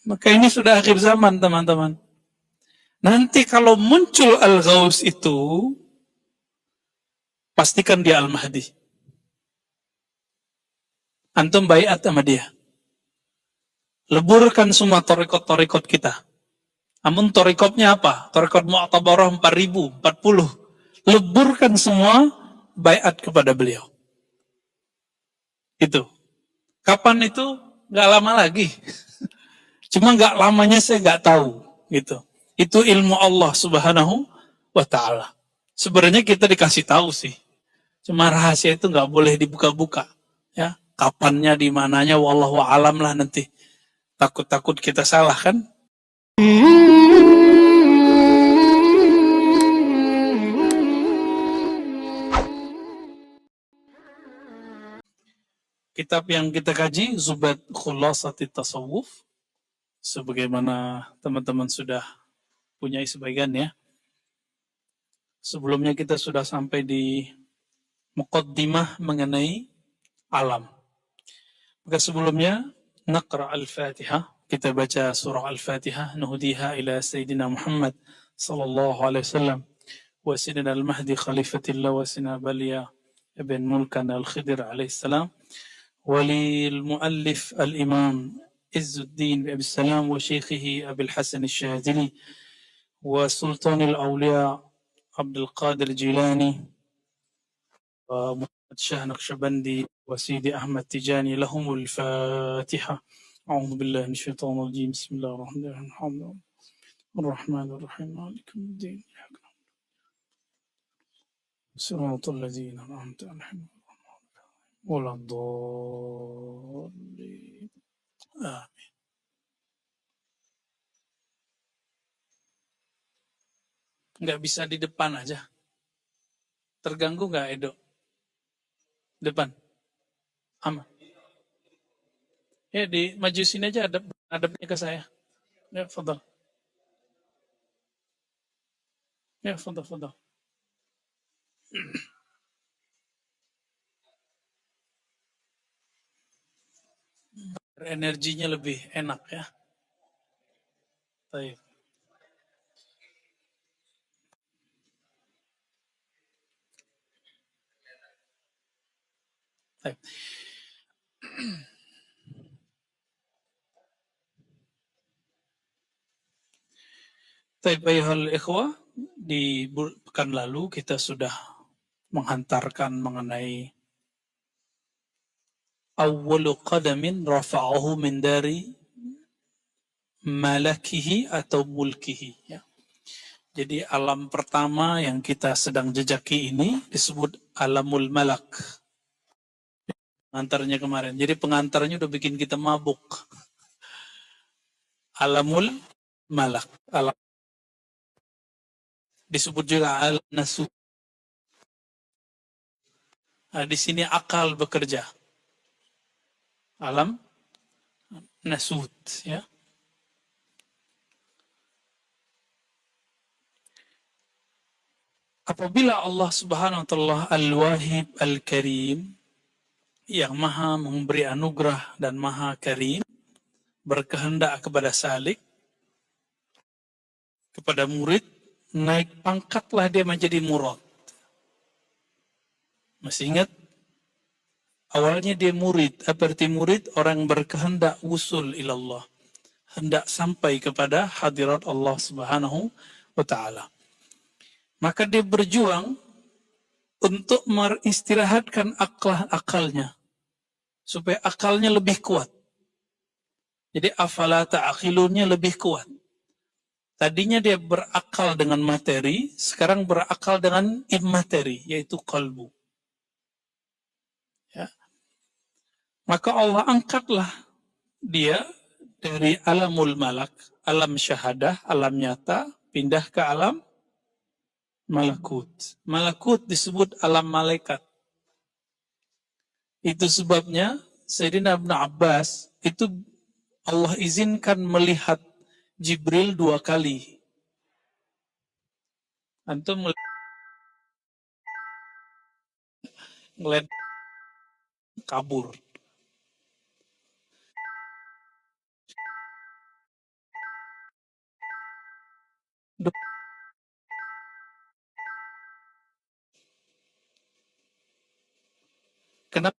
Maka ini sudah akhir zaman, teman-teman. Nanti kalau muncul Al-Ghaus itu, pastikan dia Al-Mahdi. Antum baiat sama dia. Leburkan semua torikot-torikot kita. Namun torikotnya apa? Torikot Mu'tabarah 4000, 40. Leburkan semua, baiat kepada beliau. Itu. Kapan itu? Gak lama lagi. Cuma gak lamanya saya gak tahu. Gitu. Itu ilmu Allah subhanahu wa ta'ala. Sebenarnya kita dikasih tahu sih. Cuma rahasia itu gak boleh dibuka-buka. Ya, kapannya, di mananya, wallahu alam lah nanti. Takut-takut kita salah kan? Kitab yang kita kaji, Zubat Khulasati Tasawuf. Sebagaimana teman-teman sudah punya sebagian ya. Sebelumnya kita sudah sampai di muqaddimah mengenai alam. Maka sebelumnya, naqra al-Fatihah. Kita baca surah al-Fatihah. Nuhdiha ila Sayyidina Muhammad sallallahu alaihi wasallam. Wa Sayyidina al-Mahdi khalifatillah wa Sayyidina Baliya ibn Mulkan al-Khidir alaihi salam. وللمؤلف الإمام عز الدين أبي السلام وشيخه أبي الحسن الشاذلي وسلطان الأولياء عبد القادر الجيلاني ومحمد شاه نقشبندي وسيدي أحمد تجاني لهم الفاتحة. أعوذ بالله من الشيطان الرجيم. بسم الله الرحمن الرحيم مالك يوم الدين صراط الذين أنعمت عليهم ولا الضالين آمين. Nggak bisa di depan aja. Terganggu nggak, Edo? Depan? Aman. Ya, di maju sini aja, hadapnya ke saya. Ya, fadal. Ya, fadal. Energinya lebih enak ya. Baik. Baik. Baik, ayuhal ikhwah, di pekan lalu kita sudah menghantarkan mengenai awwalu qadamin rafa'ahu min dari malakihi atau mulkihi ya. Jadi alam pertama yang kita sedang jejaki ini disebut alamul malak. Pengantarnya kemarin. Jadi pengantarnya udah bikin kita mabuk. Alamul malak. Alam. Disebut juga alam nasut. Nah, di sini akal bekerja. Alam nasut ya. Apabila Allah Subhanahu wa taala Al-Wahib Al-Karim yang maha memberi anugerah dan maha karim berkehendak kepada salik, kepada murid, naik pangkatlah dia menjadi murad. Masih ingat? Awalnya dia murid. Apa arti murid? Orang berkehendak usul ilallah. Hendak sampai kepada hadirat Allah Subhanahu wa ta'ala. Maka dia berjuang untuk meristirahatkan akalnya. Supaya akalnya lebih kuat. Jadi afala ta'aqilunnya lebih kuat. Tadinya dia berakal dengan materi, sekarang berakal dengan immateri, yaitu kalbu. Ya. Maka Allah angkatlah dia dari alamul malak, alam syahadah, alam nyata, pindah ke alam malakut. Malakut disebut alam malaikat. Itu sebabnya Sayyidina Ibn Abbas itu Allah izinkan melihat Jibril 2 kali. Antum ngeliat kabur. Kenapa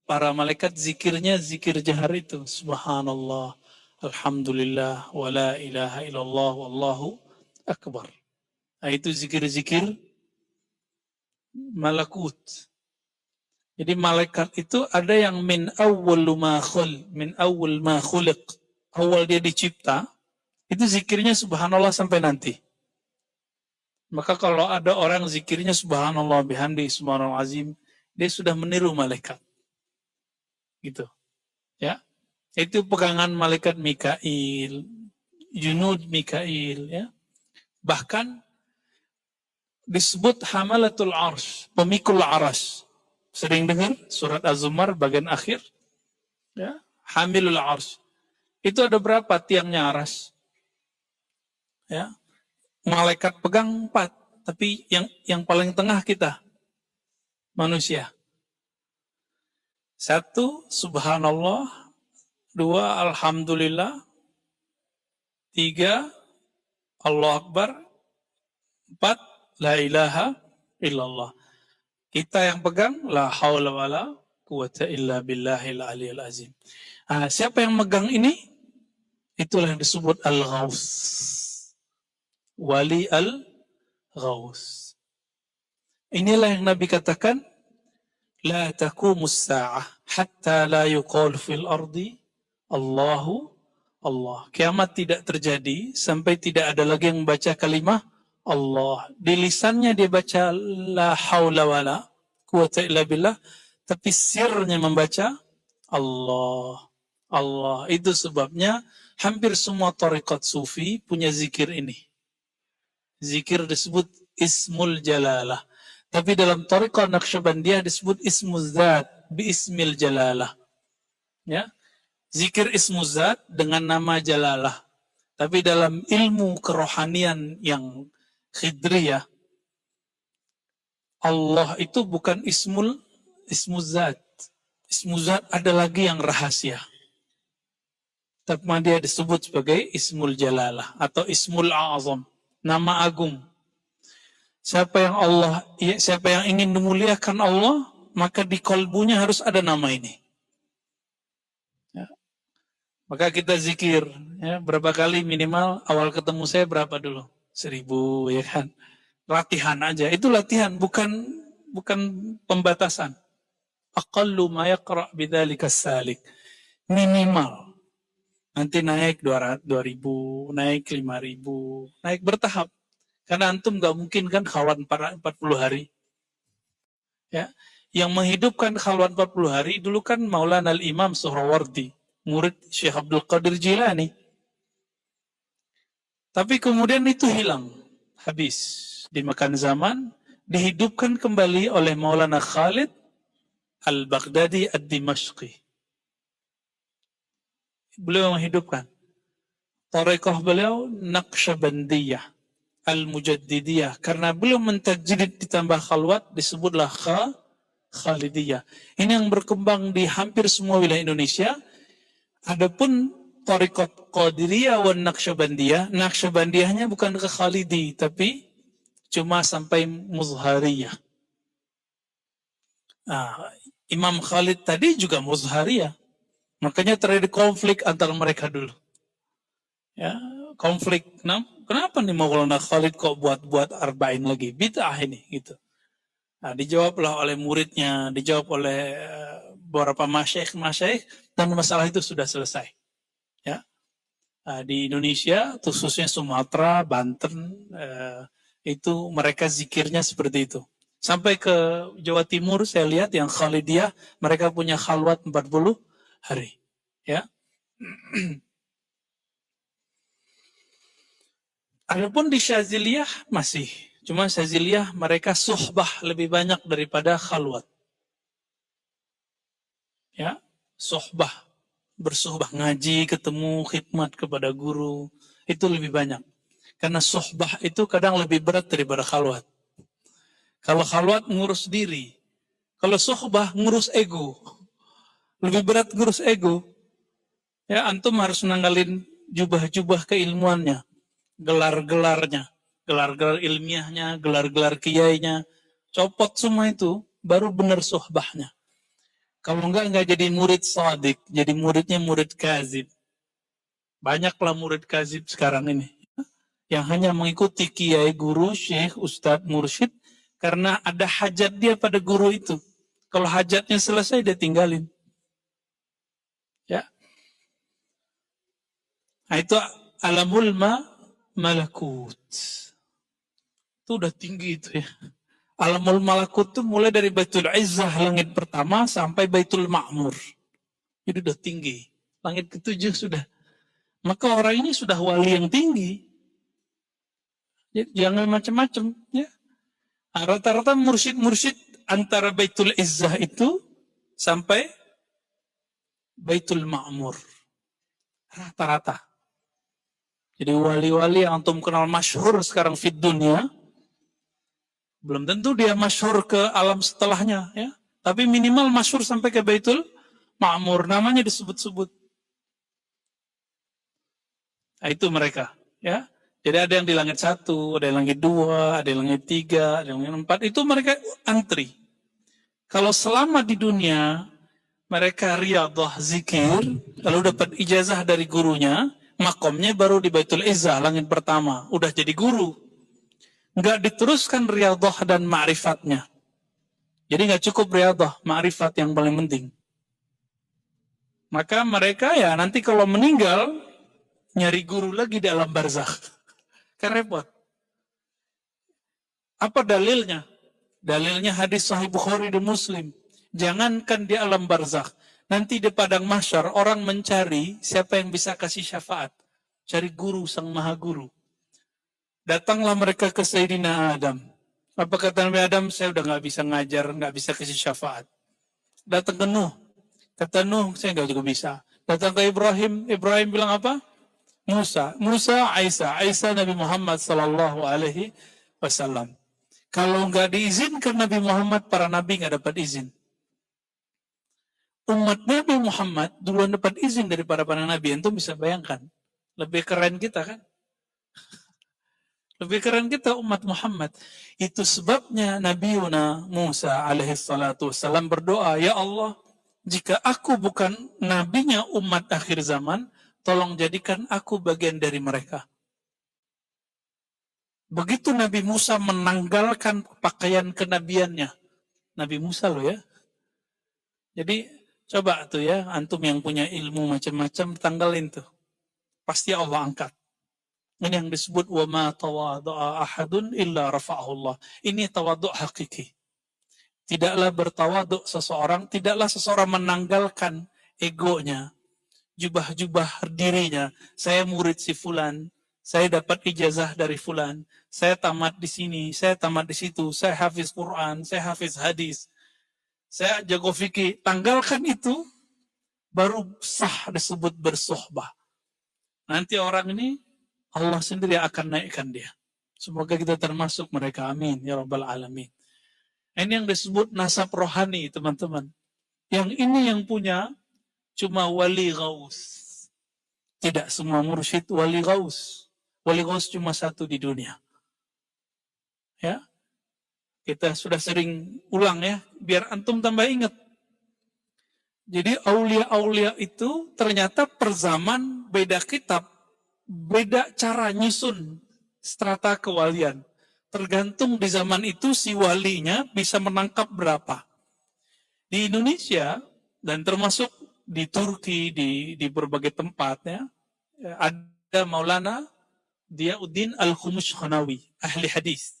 para malaikat zikirnya zikir jahar itu? Subhanallah, alhamdulillah, wa la ilaha illallah, wallahu akbar. Nah, itu zikir-zikir malakut. Jadi malaikat itu ada yang min awwal ma khuliq. Awal dia dicipta, itu zikirnya subhanallah sampai nanti. Maka kalau ada orang zikirnya subhanallah bihamdi subhanallah azim, dia sudah meniru malaikat. Gitu. Ya. Itu pegangan malaikat Mikail, junud Mikail, ya. Bahkan disebut hamalatul arsh, pemikul aras. Sering dengar surat Az-Zumar bagian akhir, ya, hamilul arsh. Itu ada berapa tiangnya aras? Ya. Malaikat pegang 4, tapi yang paling tengah kita, manusia. 1, subhanallah. 2, alhamdulillah. 3, Allah Akbar. 4, la ilaha illallah. Kita yang pegang, la haula wala quwata illa billahil aliyil azim. Nah, siapa yang megang ini? Itulah yang disebut al-ghaus. Wali al-ghaus. Inilah yang Nabi katakan, la taqumus sa'ah hatta la yuqal fil ardi Allahu Allah. Kiamat tidak terjadi sampai tidak ada lagi yang membaca kalimah Allah. Di lisannya dia baca la haula wala quwata illa billah, tapi sirnya membaca Allah. Allah. Itu sebabnya hampir semua tarekat sufi punya zikir ini. Zikir disebut Ismul Jalalah. Tapi dalam tarekat Naqsyabandiyah disebut Ismuz Zat bi Ismil Jalalah. Ya. Zikir Ismuz Zat dengan nama Jalalah. Tapi dalam ilmu kerohanian yang khidriyah, Allah itu bukan Ismuz Zat. Ismuz Zat ada lagi yang rahasia. Tapi dia disebut sebagai Ismul Jalalah atau Ismul A'zam. Nama agung. Siapa yang ingin memuliakan Allah, maka di kolbunya harus ada nama ini. Ya. Maka kita zikir, ya, berapa kali minimal awal ketemu saya berapa dulu? 1000, ya kan? Latihan aja. Itu latihan, bukan pembatasan. Aqallu ma yaqra' bidzalika salik. Minimal. Nanti naik 200, 2000, naik 5000, naik bertahap. Karena antum gak mungkin kan khalwat 40 hari. Ya. Yang menghidupkan khalwat 40 hari dulu kan Maulana al-Imam Suhrawardi, murid Syekh Abdul Qadir Jilani. Tapi kemudian itu hilang, habis. Dimakan zaman, dihidupkan kembali oleh Maulana Khalid al-Baghdadi ad-Dimashqi. Beliau menghidupkan. Tarekat beliau Naqsyabandiyah, Al-Mujaddidiyah. Karena beliau mentajrid ditambah khalwat, disebutlah Khalidiyah. Ini yang berkembang di hampir semua wilayah Indonesia. Adapun tarekat Qadiriyah wa Naqsyabandiyah, Naqsyabandiyahnya bukan ke Khalidi, tapi cuma sampai Muzhariyah. Nah, Imam Khalid tadi juga Muzhariyah. Makanya terjadi konflik antara mereka dulu. Ya, konflik. Kenapa nih Maulana Khalid kok buat arba'in lagi? Bid'ah ini gitu. Nah, dijawablah oleh muridnya, dijawab oleh beberapa masyaikh dan masalah itu sudah selesai. Ya. Nah, di Indonesia, khususnya Sumatera, Banten, itu mereka zikirnya seperti itu. Sampai ke Jawa Timur saya lihat yang Khalidiyah, mereka punya khalwat 40 hari. Ya. Adapun di Syaziliyah masih. Cuma Syaziliyah mereka suhbah lebih banyak daripada khalwat. Ya, suhbah. Bersuhbah, ngaji, ketemu, khidmat kepada guru. Itu lebih banyak. Karena suhbah itu kadang lebih berat daripada khalwat. Kalau khalwat ngurus diri. Kalau suhbah ngurus ego. Lebih berat ngurus ego. Ya, antum harus nanggalin jubah-jubah keilmuannya. Gelar-gelarnya, gelar-gelar ilmiahnya, gelar-gelar kiainya, copot semua itu, baru benar suhbahnya. Kalau enggak jadi murid shadik, jadi muridnya murid kazib. Banyaklah murid kazib sekarang ini. Yang hanya mengikuti kiai, guru, syekh, ustadz, mursyid, karena ada hajat dia pada guru itu. Kalau hajatnya selesai, dia tinggalin. Ya. Nah, itu alamul malakut. Itu udah tinggi itu ya. Alamul malakut itu mulai dari Baitul Izzah, langit pertama, sampai Baitul Ma'mur. Itu udah tinggi. Langit ketujuh sudah. Maka orang ini sudah wali yang tinggi. Jangan macam-macam. Ya. Rata-rata mursyid-mursyid antara Baitul Izzah itu sampai Baitul Ma'mur. Rata-rata. Jadi wali-wali yang antum kenal masyhur sekarang di dunia, belum tentu dia masyhur ke alam setelahnya, ya. Tapi minimal masyhur sampai ke Baitul Ma'mur, namanya disebut-sebut. Nah, itu mereka, ya. Jadi ada yang di langit 1, ada yang langit 2, ada yang langit 3, ada yang langit 4. Itu mereka antri. Kalau selama di dunia mereka riyadhah zikir, lalu dapat ijazah dari gurunya, makomnya baru di Baitul Izzah, langit pertama. Udah jadi guru. Nggak diteruskan riyadhah dan ma'rifatnya. Jadi nggak cukup riyadhah, ma'rifat yang paling penting. Maka mereka ya nanti kalau meninggal, nyari guru lagi di alam barzakh. Kan repot. Apa dalilnya? Dalilnya hadis Sahih Bukhari dan Muslim. Jangankan di alam barzakh, nanti di padang mahsyar orang mencari siapa yang bisa kasih syafaat. Cari guru, sang maha guru. Datanglah mereka ke Sayyidina Adam. Apa kata Nabi Adam? Saya udah nggak bisa ngajar, nggak bisa kasih syafaat. Datang ke Nuh. Kata Nuh, saya nggak juga bisa. Datang ke Ibrahim. Ibrahim bilang apa? Musa, Isa Nabi Muhammad sallallahu alaihi wasallam. Kalau nggak diizinkan Nabi Muhammad, para nabi nggak dapat izin. Umat Nabi Muhammad duluan dapat izin daripada para nabi. Itu bisa bayangkan. Lebih keren kita kan? Lebih keren kita umat Muhammad. Itu sebabnya Nabi Musa alaihi salatu wasallam berdoa, ya Allah, jika aku bukan nabinya umat akhir zaman, tolong jadikan aku bagian dari mereka. Begitu Nabi Musa menanggalkan pakaian kenabiannya. Nabi Musa loh ya. Jadi coba tuh ya, antum yang punya ilmu macam-macam, tanggalin tuh. Pasti Allah angkat. Ini yang disebut wa ma tawadha'a ahadun illa rafa'ahu Allah. Ini tawadhu' hakiki. Tidaklah bertawadhu' seseorang, tidaklah seseorang menanggalkan egonya, jubah-jubah dirinya. Saya murid si fulan, saya dapat ijazah dari fulan, saya tamat di sini, saya tamat di situ, saya hafiz Quran, saya hafiz hadis, saya jago fikih. Tanggalkan itu, baru sah disebut bersohbah. Nanti orang ini, Allah sendiri akan naikkan dia. Semoga kita termasuk mereka. Amin. Ya Rabbal Alamin. Ini yang disebut nasab rohani, teman-teman. Yang ini yang punya cuma wali gaus. Tidak semua mursyid wali gaus. Wali gaus cuma satu di dunia. Ya, kita sudah sering ulang ya, biar antum tambah ingat. Jadi aulia-aulia itu ternyata per zaman beda kitab, beda cara nyusun strata kewalian. Tergantung di zaman itu si walinya bisa menangkap berapa. Di Indonesia dan termasuk di Turki, di berbagai tempat ya, ada Maulana Diyauddin Al-Khumushkhanawi, ahli hadis.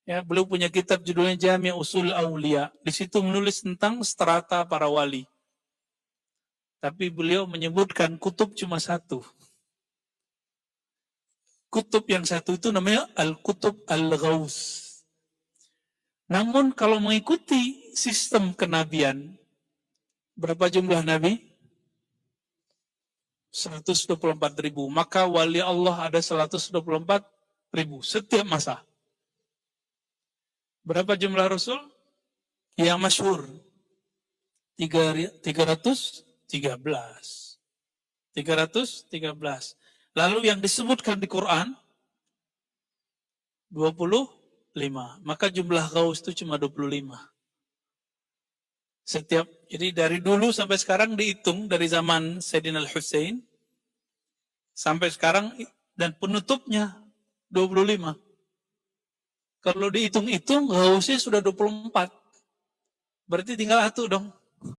Ya, beliau punya kitab judulnya Jami' Usul Aulia. Di situ menulis tentang strata para wali. Tapi beliau menyebutkan kutub cuma satu. Kutub yang satu itu namanya Al-Kutub Al-Ghaus. Namun kalau mengikuti sistem kenabian, berapa jumlah nabi? 124.000. Maka wali Allah ada 124.000 setiap masa. Berapa jumlah Rasul? Yang masyhur 313. Lalu yang disebutkan di Quran 25. Maka jumlah Ghaus itu cuma 25. Jadi dari dulu sampai sekarang dihitung dari zaman Sayyidina Al-Husain sampai sekarang dan penutupnya 25. Kalau dihitung-hitung hausnya sudah 24. Berarti tinggal 1 dong.